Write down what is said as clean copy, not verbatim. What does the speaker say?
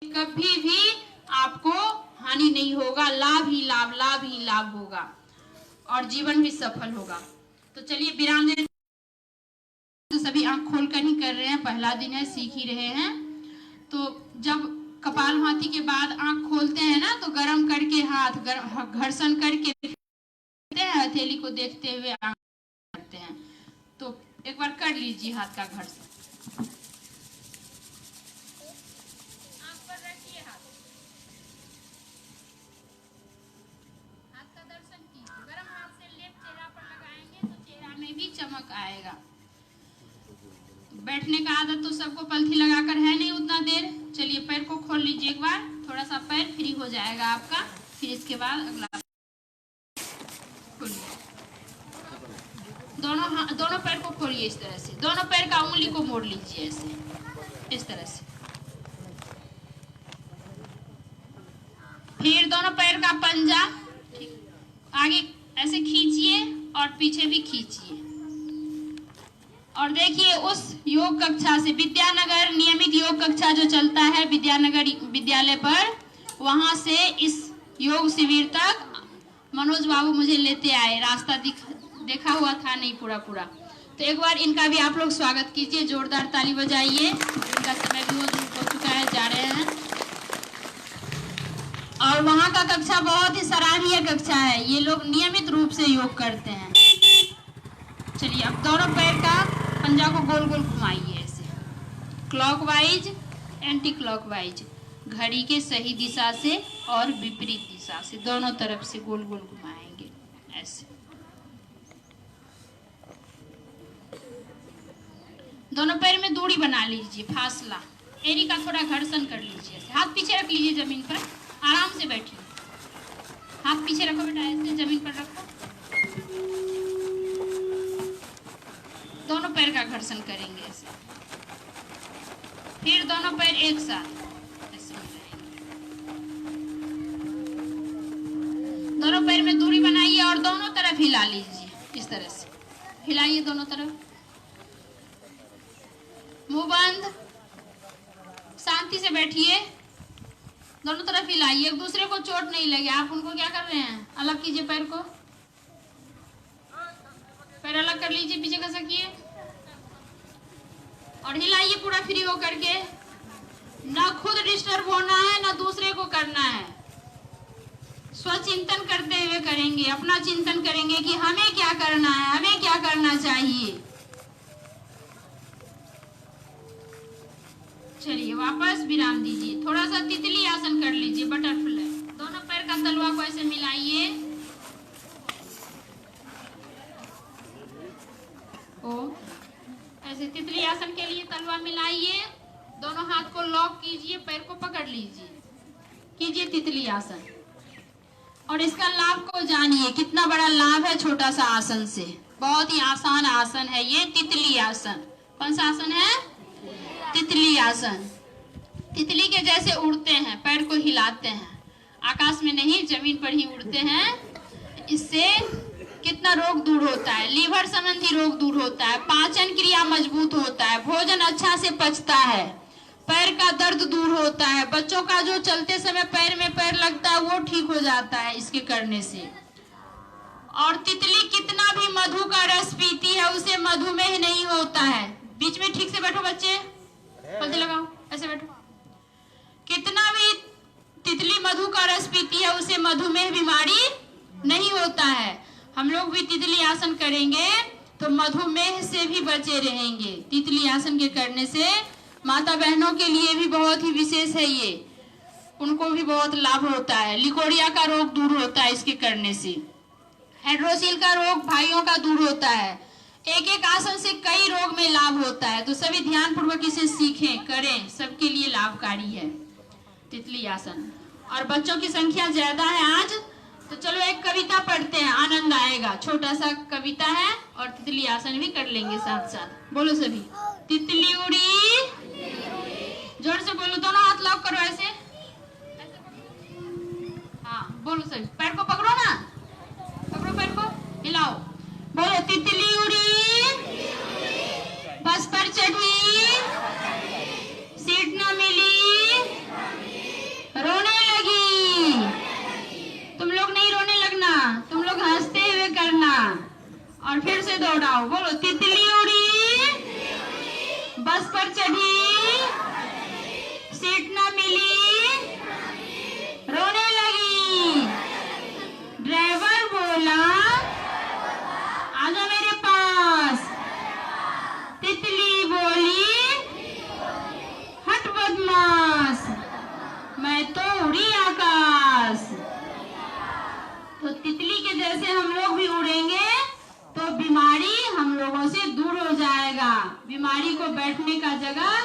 कभी भी आपको हानि नहीं होगा, लाभ ही लाभ, लाभ ही लाभ होगा और जीवन भी सफल होगा। तो चलिए विराम दे। तो सभी आंख खोलकर ही कर रहे हैं, पहला दिन है, सीख ही रहे हैं। तो जब कपालभाति के बाद आंख खोलते हैं ना, तो गरम करके हाथ घर्षण करके हथेली को देखते हुए आंख करते हैं। तो एक बार कर लीजिए हाथ का घर्षण। आंख पर रखिए, हाथ का दर्शन कीजिए। गरम हाथ से लेप चेहरा पर लगाएंगे तो चेहरा में भी चमक आएगा। बैठने का आदत तो सबको पलथी लगाकर है नहीं उतना देर। चलिए पैर को खोल लीजिए एक बार, थोड़ा सा पैर फ्री हो जाएगा आपका। फिर इसके बाद अगला खोलिए। दोनों पैर को खोलिए इस तरह से। दोनों पैर का उंगली को मोड़ लीजिए ऐसे, इस तरह से। फिर दोनों पैर का पंजा आगे ऐसे खींचिए और पीछे भी खींचिए। और देखिए उस योग कक्षा से, विद्यानगर नियमित योग कक्षा जो चलता है विद्यानगर विद्यालय पर, वहां से इस योग शिविर तक मनोज बाबू मुझे लेते आए। रास्ता देखा हुआ था नहीं पूरा। तो एक बार इनका भी आप लोग स्वागत कीजिए, जोरदार ताली बजाइए। इनका समय भी हो चुका है, जा रहे हैं। और वहां का कक्षा बहुत ही सराहनीय कक्षा है। ये लोग नियमित रूप से योग करते हैं। चलिए अब दोनों पैर का पंजा को गोल गोल घुमाइए ऐसे, क्लॉकवाइज एंटी क्लॉकवाइज, घड़ी के सही दिशा से और विपरीत दिशा से, दोनों तरफ से गोल गोल घुमाएंगे ऐसे। दोनों पैर में दूरी बना लीजिए, फासला। एड़ी का थोड़ा घर्षण कर लीजिए ऐसे। हाथ पीछे रख लीजिए जमीन पर, आराम से बैठिए। हाथ पीछे रखो बेटा, ऐसे जमीन पर रखो। दोनों पैर का घर्षण करेंगे ऐसे। फिर दोनों पैर एक साथ ऐसे मिलाएंगे। दोनों पैर में दूरी बनाइए और दोनों तरफ हिला लीजिए इस तरह से। हिलाइए दोनों तरफ, मुंह बंद, शांति से बैठिए। दोनों तरफ हिलाइए, एक दूसरे को चोट नहीं लगे। आप उनको क्या कर रहे हैं, अलग कीजिए पैर को, पैर अलग कर लीजिए, पीछे खसकिए और हिलाइए पूरा फ्री होकर के। ना खुद डिस्टर्ब होना है, ना दूसरे को करना है। स्वचिंतन करते हुए करेंगे, अपना चिंतन करेंगे कि हमें क्या करना है, हमें क्या करना चाहिए। चलिए वापस विराम दीजिए। थोड़ा सा तितली आसन कर लीजिए, बटरफ्लाई। दोनों पैर का तलवा को ऐसे मिलाइए, ऐसे तितली आसन के लिए तलवा मिलाइए। दोनों हाथ को लॉक कीजिए, पैर को पकड़ लीजिए, कीजिए तितली आसन। और इसका लाभ को जानिए, कितना बड़ा लाभ है छोटा सा आसन से। बहुत ही आसान आसन है ये तितली आसन। कौन सा आसन है? तितली आसन। तितली के जैसे उड़ते हैं, पैर को हिलाते हैं, आकाश में नहीं जमीन पर ही उड़ते हैं। इससे कितना रोग दूर होता है, लीवर संबंधी रोग दूर होता है, पाचन क्रिया मजबूत होता है, भोजन अच्छा से पचता है, पैर का दर्द दूर होता है, बच्चों का जो चलते समय पैर में पैर लगता है वो ठीक हो जाता है इसके करने से। और तितली कितना भी मधु का रस पीती है उसे मधुमेह नहीं होता है। बीच में ठीक से बैठो बच्चे, पलथी लगाओ, ऐसे बैठो। कितना भी तितली मधु का रस पीती है उसे मधुमेह बीमारी नहीं होता है। हम लोग भी तितली आसन करेंगे तो मधुमेह से भी बचे रहेंगे। तितली आसन के करने से माता बहनों के लिए भी बहुत ही विशेष है ये, उनको भी बहुत लाभ होता है। लिकोरिया का रोग दूर होता है इसके करने से। हाइड्रोसिल का रोग भाइयों का दूर होता है। एक एक आसन से कई रोग में लाभ होता है। तो सभी ध्यान पूर्वक इसे सीखें, करें, सबके लिए लाभकारी है तितली आसन। और बच्चों की संख्या ज्यादा है आज, तो चलो एक कविता पढ़ते हैं, आनंद आएगा। छोटा सा कविता है और तितली आसन भी कर लेंगे साथ साथ। बोलो सभी, तितली उड़ी, जोर से बोलो, दोनों हाथ लॉक करो ऐसे। हाँ बोलो सभी, पैर को पकड़ो ना, पकड़ो पैर को, हिलाओ, बोलो तितली उड़ी, बस पर चढ़ी, सीट न मिली, बताओ, बोलो। तितली उड़ी, बस पर चढ़ी, सीट न मिली, रोने लगी। ड्राइवर बोला, आजा मेरे पास। तितली बोली, हट बदमाश, मैं तो उड़ी आकाश। तो तितली के जैसे हम लोग भी उड़ेंगे तो बीमारी हम लोगों से दूर हो जाएगा। बीमारी को बैठने का जगह